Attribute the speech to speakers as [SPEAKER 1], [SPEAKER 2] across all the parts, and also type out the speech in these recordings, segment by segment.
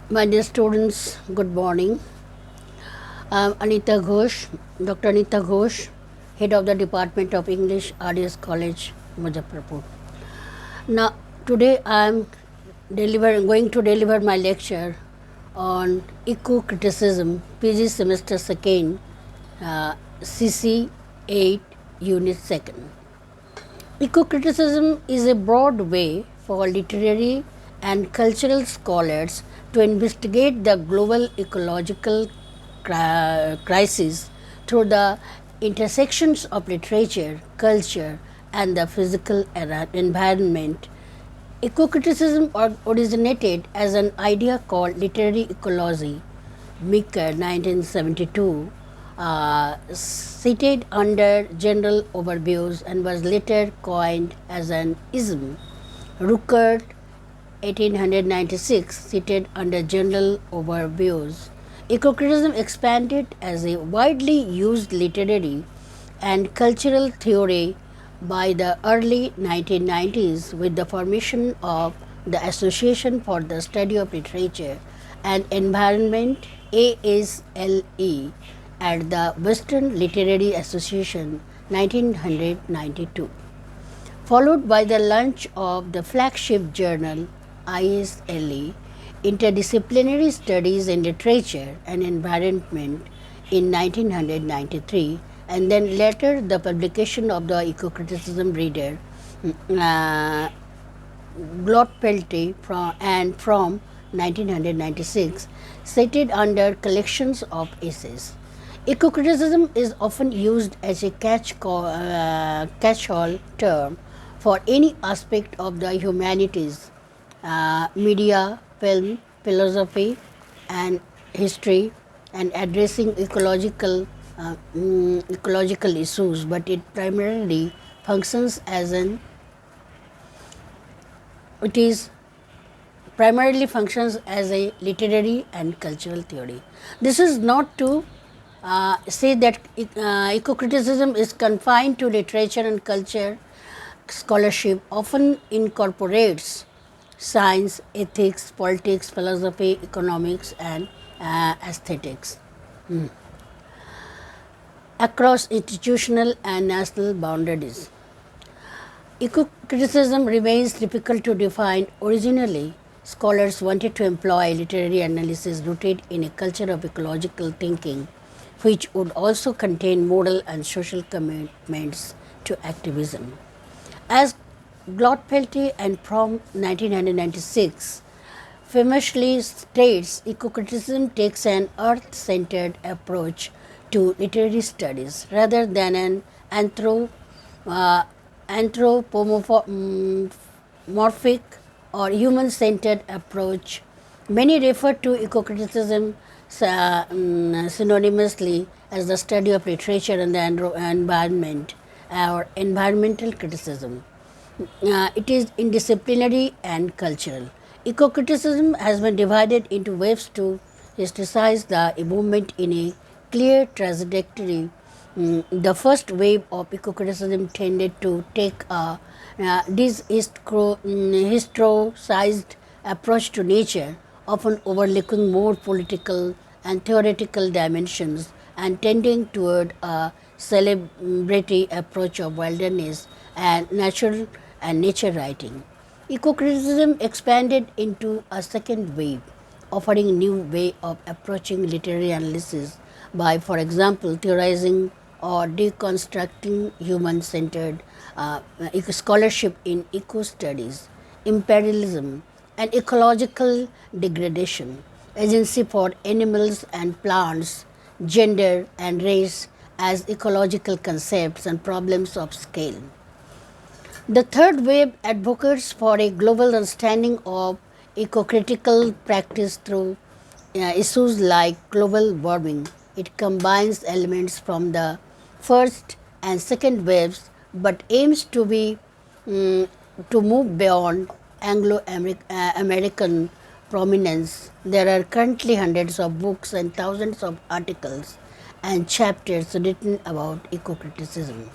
[SPEAKER 1] My dear students, good morning. I am Anita Ghosh, Dr. Anita Ghosh, Head of the Department of English, RDS College, Muzaffarpur. Now, today I am going to deliver my lecture on eco-criticism, PG semester 2nd, CC 8, Unit 2nd. Eco-criticism is a broad way for literary and cultural scholars to investigate the global ecological crisis through the intersections of literature, culture, and the physical environment. Eco-criticism originated as an idea called literary ecology, Meeker 1972, cited under general overviews and was later coined as an ism. Ruckert 1896, cited under general overviews. Eco-criticism expanded as a widely used literary and cultural theory by the early 1990s with the formation of the Association for the Study of Literature and Environment ASLE at the Western Literary Association 1992, followed by the launch of the flagship journal ISLE Interdisciplinary Studies in Literature and Environment in 1993, and then later the publication of the Eco-criticism Reader, uh, Glotpelte from 1996, cited under collections of essays. Eco-criticism is often used as a catch-all term for any aspect of the humanities, media, film, philosophy, and history, and addressing ecological issues, but it primarily functions as an it is primarily functions as a literary and cultural theory. This is not to say that eco-criticism is confined to literature and culture. Scholarship often incorporates science, ethics, politics, philosophy, economics, and aesthetics across institutional and national boundaries. Eco-criticism remains difficult to define. Originally, scholars wanted to employ literary analysis rooted in a culture of ecological thinking, which would also contain moral and social commitments to activism. As Glotpelte and Prom 1996 famously states, eco-criticism takes an earth-centered approach to literary studies rather than an uh, anthropomorphic or human-centered approach. Many refer to eco-criticism synonymously as the study of literature and the environment or environmental criticism. It is interdisciplinary and cultural. Eco-criticism has been divided into waves to historicize the movement in a clear trajectory. The first wave of eco-criticism tended to take a historicized approach to nature, often overlooking more political and theoretical dimensions and tending toward a celebrity approach of wilderness and nature writing. Eco-criticism expanded into a second wave, offering a new way of approaching literary analysis by, for example, theorizing or deconstructing human-centered scholarship in eco-studies, imperialism, and ecological degradation, agency for animals and plants, gender and race as ecological concepts and problems of scale. The third wave advocates for a global understanding of eco-critical practice through issues like global warming. It combines elements from the first and second waves, but aims to move beyond Anglo-American prominence. There are currently hundreds of books and thousands of articles and chapters written about eco-criticism.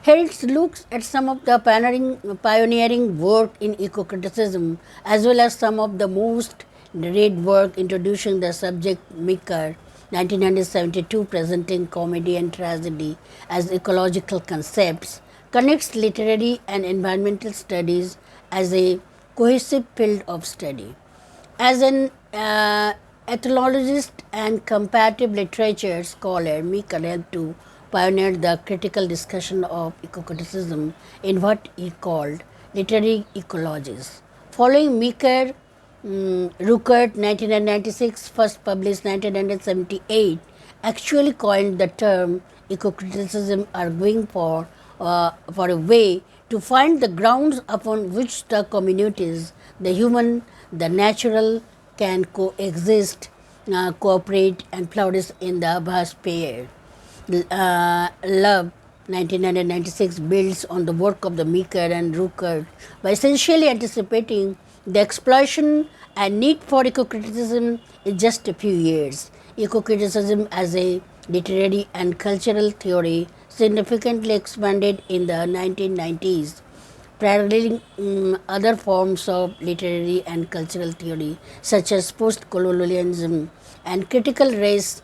[SPEAKER 1] Here it looks at some of the pioneering work in eco-criticism as well as some of the most The read work introducing the subject Meeker, 1972, presenting comedy and tragedy as ecological concepts, connects literary and environmental studies as a cohesive field of study. As an ethnologist and comparative literature scholar, Meeker helped to pioneer the critical discussion of eco-criticism in what he called literary ecologies. Following Meeker, Ruckert 1996, first published 1978, actually coined the term eco-criticism, arguing for a way to find the grounds upon which the communities, the human, the natural, can coexist, cooperate, and flourish in the biosphere. Love 1996 builds on the work of the Meeker and Ruckert by essentially anticipating the exploitation and need for eco-criticism in just a few years. Eco-criticism as a literary and cultural theory significantly expanded in the 1990s, paralleling other forms of literary and cultural theory such as post-colonialism and critical race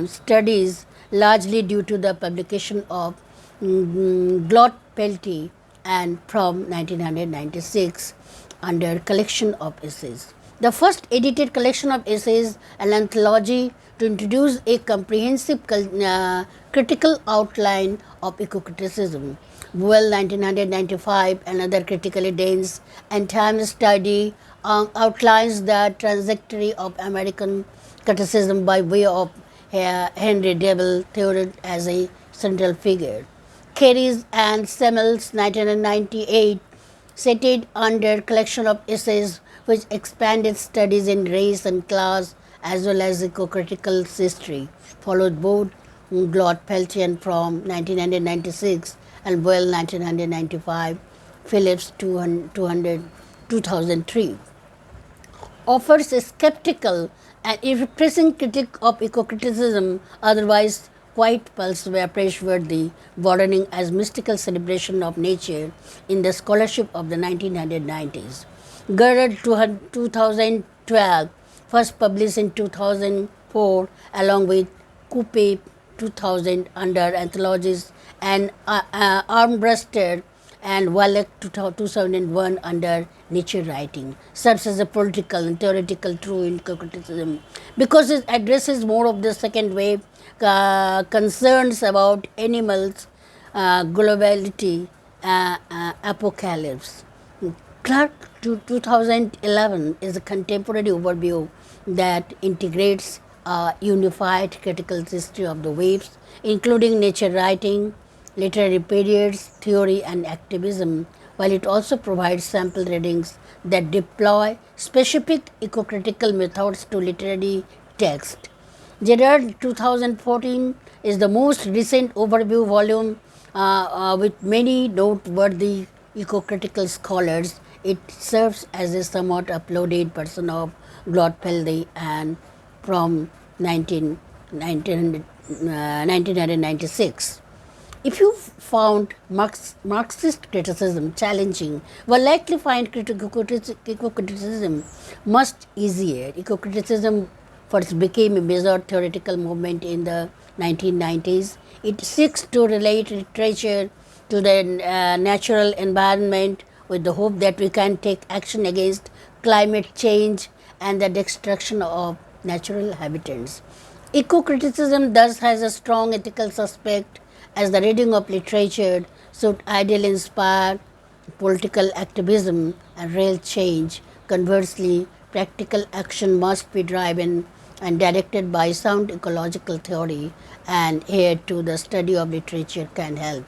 [SPEAKER 1] studies, largely due to the publication of Glot Pelty and from 1996 under collection of essays. The first edited collection of essays, an anthology to introduce a comprehensive critical outline of eco-criticism. Well, 1995, another critically dense and time study outlines the trajectory of American criticism by way of Henry Devil Thoreau as a central figure. Carey's and Semmel's 1998 set it under collection of essays which expanded studies in race and class as well as eco-critical history, followed both Glot Peltian from 1996 and Boyle 1995, Phillips 2003. Offers a skeptical and irrepressible critique of eco-criticism, otherwise quite praiseworthy, broadening as mystical celebration of nature in the scholarship of the 1990s. Gerard 2012, first published in 2004 along with Coupe 2000 under anthologies and Armbruster and Wallach 2001 under nature writing, serves as a political and theoretical true in criticism because it addresses more of the second wave concerns about animals, globality, apocalypse. Clark 2011 is a contemporary overview that integrates a unified critical history of the waves, including nature writing, literary periods, theory, and activism, while it also provides sample readings that deploy specific eco-critical methods to literary text. Gerard 2014 is the most recent overview volume with many noteworthy eco-critical scholars. It serves as a somewhat uploaded version of Glot Pelty and from 1996. If you found Marxist criticism challenging, will likely find eco-criticism much easier. Eco-criticism first became a major theoretical movement in the 1990s. It seeks to relate literature to the natural environment with the hope that we can take action against climate change and the destruction of natural habitats. Eco-criticism thus has a strong ethical suspect, as the reading of literature should ideally inspire political activism and real change. Conversely, practical action must be driven and directed by sound ecological theory, and here too the study of literature can help.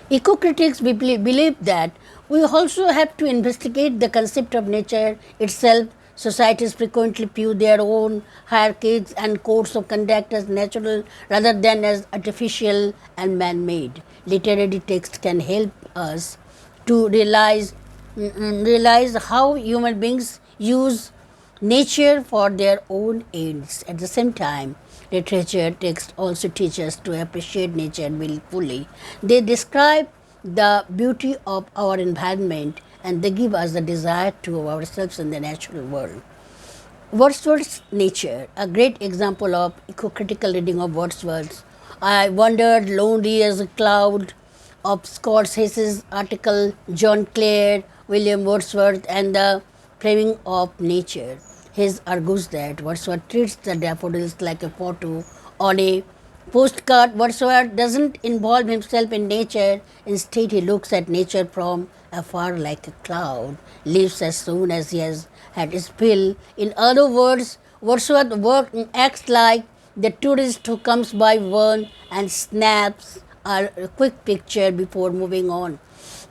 [SPEAKER 1] Eco-critics believe that we also have to investigate the concept of nature itself. Societies frequently view their own hierarchies and codes of conduct as natural rather than as artificial and man-made. Literary texts can help us to realize how human beings use nature for their own ends. At the same time, literature texts also teach us to appreciate nature fully. They describe the beauty of our environment and they give us the desire to ourselves in the natural world. Wordsworth's Nature, a great example of eco-critical reading of Wordsworth. I wandered lonely as a cloud of Scott Hayes's article, John Clare, William Wordsworth, and the framing of nature. Hayes argues that Wordsworth treats the daffodils like a photo on a postcard. Wordsworth doesn't involve himself in nature. Instead, he looks at nature from afar like a cloud, leaves as soon as he has had his fill. In other words, Wordsworth acts like the tourist who comes by one and snaps a quick picture before moving on.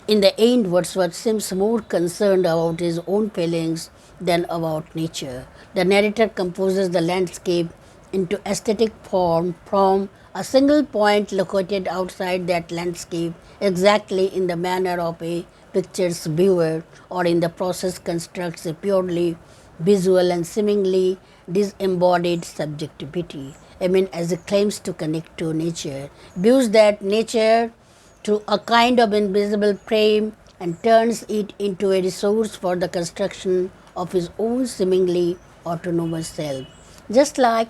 [SPEAKER 1] In the end, Wordsworth seems more concerned about his own feelings than about nature. The narrator composes the landscape into aesthetic form from a single point located outside that landscape, exactly in the manner of a picture's viewer, or in the process constructs a purely visual and seemingly disembodied subjectivity. I mean, as it claims to connect to nature, views that nature through a kind of invisible frame and turns it into a resource for the construction of his own seemingly autonomous self. Just like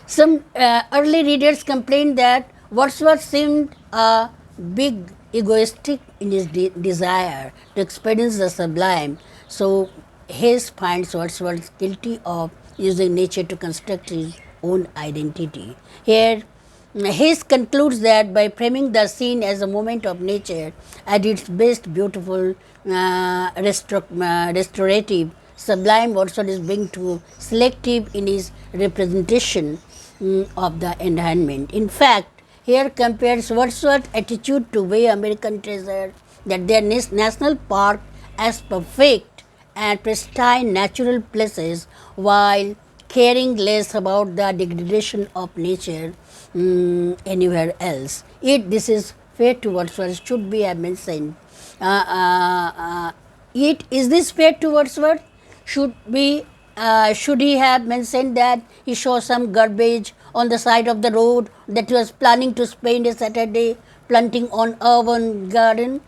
[SPEAKER 1] some early readers complained that Wordsworth seemed a big egoistic in his desire to experience the sublime. So Hayes finds Wordsworth guilty of using nature to construct his own identity. Here, Hayes concludes that by framing the scene as a moment of nature at its best beautiful, restorative, sublime, Wordsworth is being too selective in his representation of the environment. In fact, here compares Wordsworth's attitude to way American treasure, that their national park as perfect and pristine natural places, while caring less about the degradation of nature anywhere else. Yet this is fair to Wordsworth, should be mentioned. Yet is this fair to Wordsworth? Should he have mentioned that he saw some garbage on the side of the road, that he was planning to spend a Saturday planting on urban garden?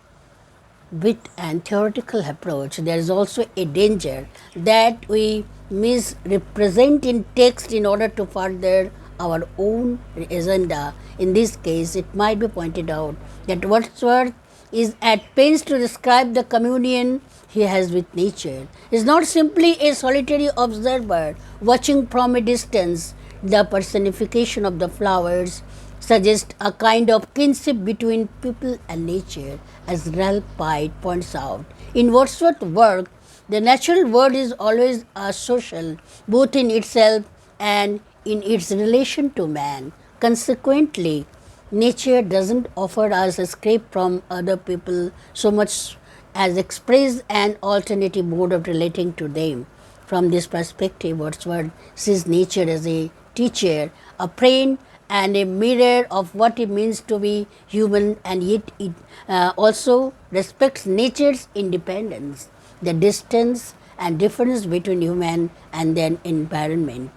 [SPEAKER 1] With an theoretical approach, there is also a danger that we misrepresent in text in order to further our own agenda. In this case, it might be pointed out that Wordsworth is at pains to describe the communion he has with nature. He is not simply a solitary observer watching from a distance. The personification of the flowers suggests a kind of kinship between people and nature, as Ralph Pite points out. In Wordsworth's work, the natural world is always a social, both in itself and in its relation to man. Consequently, nature doesn't offer us escape from other people so much as express an alternative mode of relating to them. From this perspective, Wordsworth sees nature as a teacher, a friend, and a mirror of what it means to be human, and yet it also respects nature's independence, the distance and difference between human and then environment.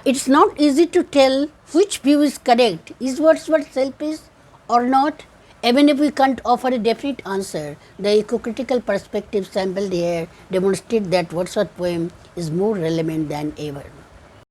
[SPEAKER 1] It's not easy to tell which view is correct. Is Wordsworth selfish or not? Even if we can't offer a definite answer, the eco-critical perspective sampled here demonstrate that Wordsworth's poem is more relevant than ever.